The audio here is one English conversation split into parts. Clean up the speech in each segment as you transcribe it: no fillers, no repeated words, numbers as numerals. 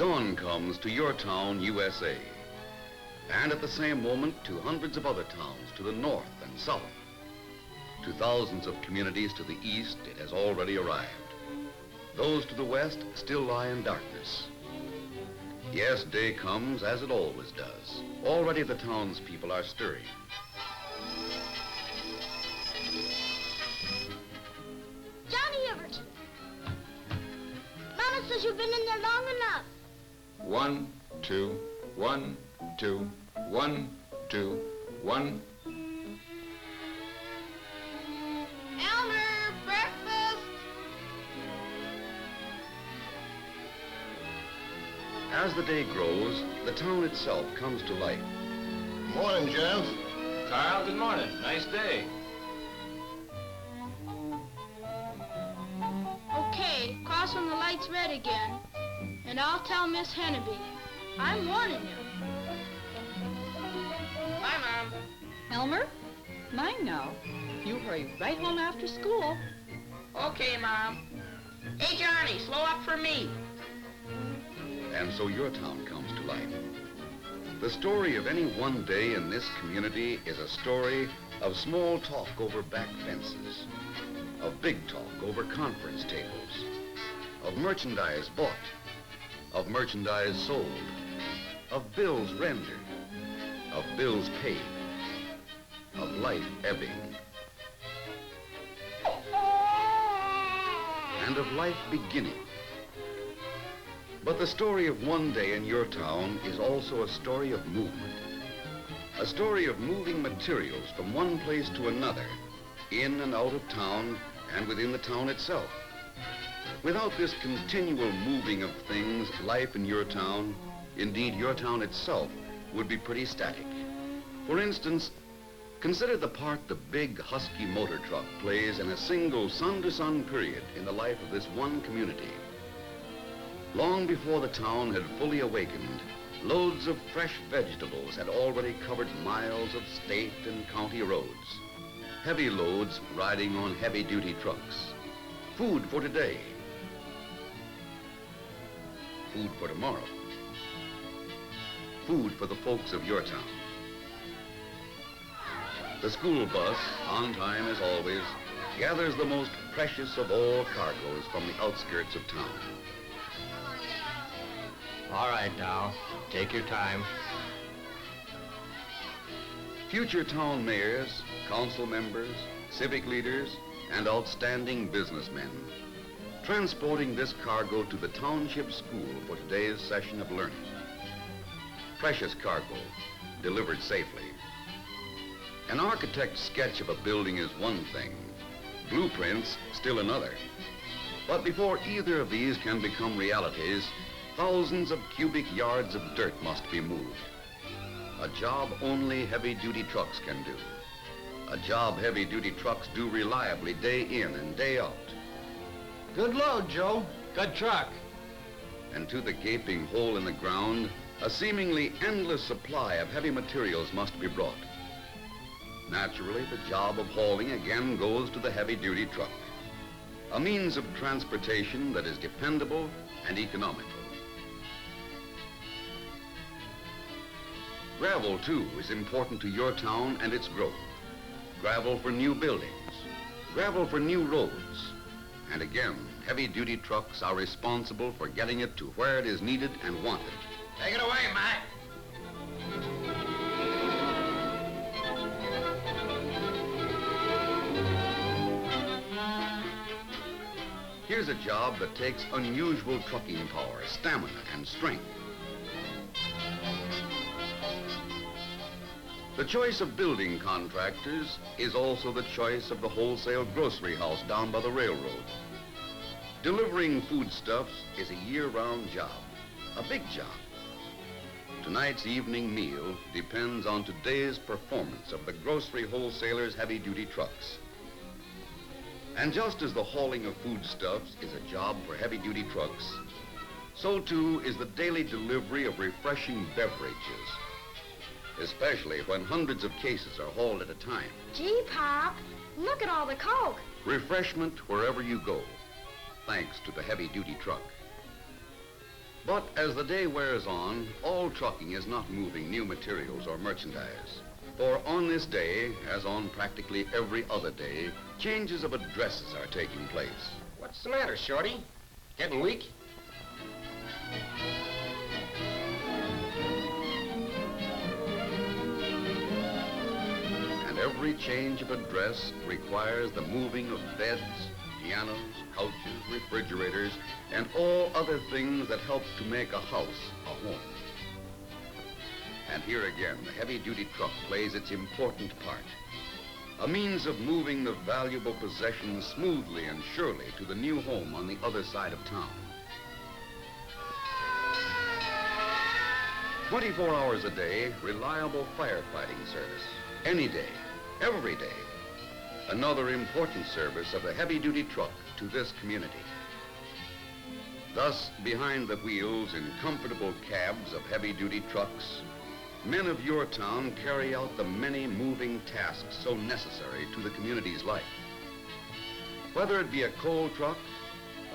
Dawn comes to your town, USA. And at the same moment to hundreds of other towns to the north and south. To thousands of communities to the east, it has already arrived. Those to the west still lie in darkness. Yes, day comes as it always does. Already the townspeople are stirring. Johnny Everett! Mama says you've been in there long enough. 1, 2, 1, 2, 1, 2, 1. Elmer, breakfast! As the day grows, the town itself comes to life. Morning, gents. Carl, good morning. Nice day. Okay, cross when the light's red again. And I'll tell Miss Henneby. I'm warning you. Bye, Mom. Elmer? Mine now. You hurry right home after school. Okay, Mom. Hey, Johnny, slow up for me. And so your town comes to life. The story of any one day in this community is a story of small talk over back fences, of big talk over conference tables, of merchandise bought, of merchandise sold, of bills rendered, of bills paid, of life ebbing, and of life beginning. But the story of one day in your town is also a story of movement. A story of moving materials from one place to another, in and out of town and within the town itself. Without this continual moving of things, life in your town, indeed your town itself, would be pretty static. For instance, consider the part the big, husky motor truck plays in a single sun-to-sun period in the life of this one community. Long before the town had fully awakened, loads of fresh vegetables had already covered miles of state and county roads. Heavy loads riding on heavy-duty trucks. Food for today. Food for tomorrow. Food for the folks of your town. The school bus, on time as always, gathers the most precious of all cargoes from the outskirts of town. All right, now, take your time. Future town mayors, council members, civic leaders, and outstanding businessmen, transporting this cargo to the township school for today's session of learning. Precious cargo, delivered safely. An architect's sketch of a building is one thing, blueprints still another. But before either of these can become realities, thousands of cubic yards of dirt must be moved. A job only heavy-duty trucks can do. A job heavy-duty trucks do reliably day in and day out. Good load, Joe. Good truck. And to the gaping hole in the ground, a seemingly endless supply of heavy materials must be brought. Naturally, the job of hauling again goes to the heavy-duty truck, a means of transportation that is dependable and economical. Gravel, too, is important to your town and its growth. Gravel for new buildings, gravel for new roads. And again, heavy-duty trucks are responsible for getting it to where it is needed and wanted. Take it away, Mac. Here's a job that takes unusual trucking power, stamina, and strength. The choice of building contractors is also the choice of the wholesale grocery house down by the railroad. Delivering foodstuffs is a year-round job, a big job. Tonight's evening meal depends on today's performance of the grocery wholesalers' heavy-duty trucks. And just as the hauling of foodstuffs is a job for heavy-duty trucks, so too is the daily delivery of refreshing beverages, especially when hundreds of cases are hauled at a time. Gee, Pop, look at all the Coke. Refreshment wherever you go, thanks to the heavy-duty truck. But as the day wears on, all trucking is not moving new materials or merchandise. For on this day, as on practically every other day, changes of addresses are taking place. What's the matter, Shorty? Getting weak? And every change of address requires the moving of beds, pianos, couches, refrigerators, and all other things that help to make a house a home. And here again, the heavy-duty truck plays its important part. A means of moving the valuable possessions smoothly and surely to the new home on the other side of town. 24 hours a day, reliable firefighting service. Any day, every day. Another important service of the heavy-duty truck to this community. Thus, behind the wheels in comfortable cabs of heavy-duty trucks, men of your town carry out the many moving tasks so necessary to the community's life. Whether it be a coal truck,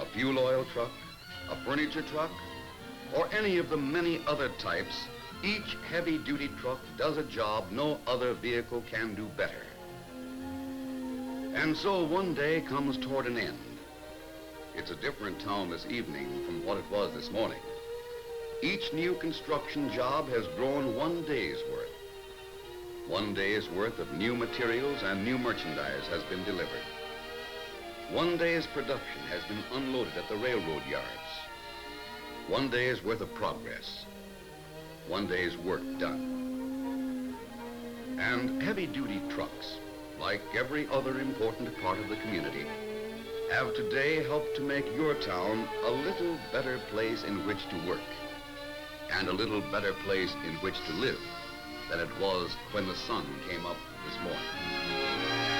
a fuel oil truck, a furniture truck, or any of the many other types, each heavy-duty truck does a job no other vehicle can do better. And so one day comes toward an end. It's a different town this evening from what it was this morning. Each new construction job has grown one day's worth. One day's worth of new materials and new merchandise has been delivered. One day's production has been unloaded at the railroad yards. One day's worth of progress. One day's work done. And heavy-duty trucks, like every other important part of the community, have today helped to make your town a little better place in which to work, and a little better place in which to live than it was when the sun came up this morning.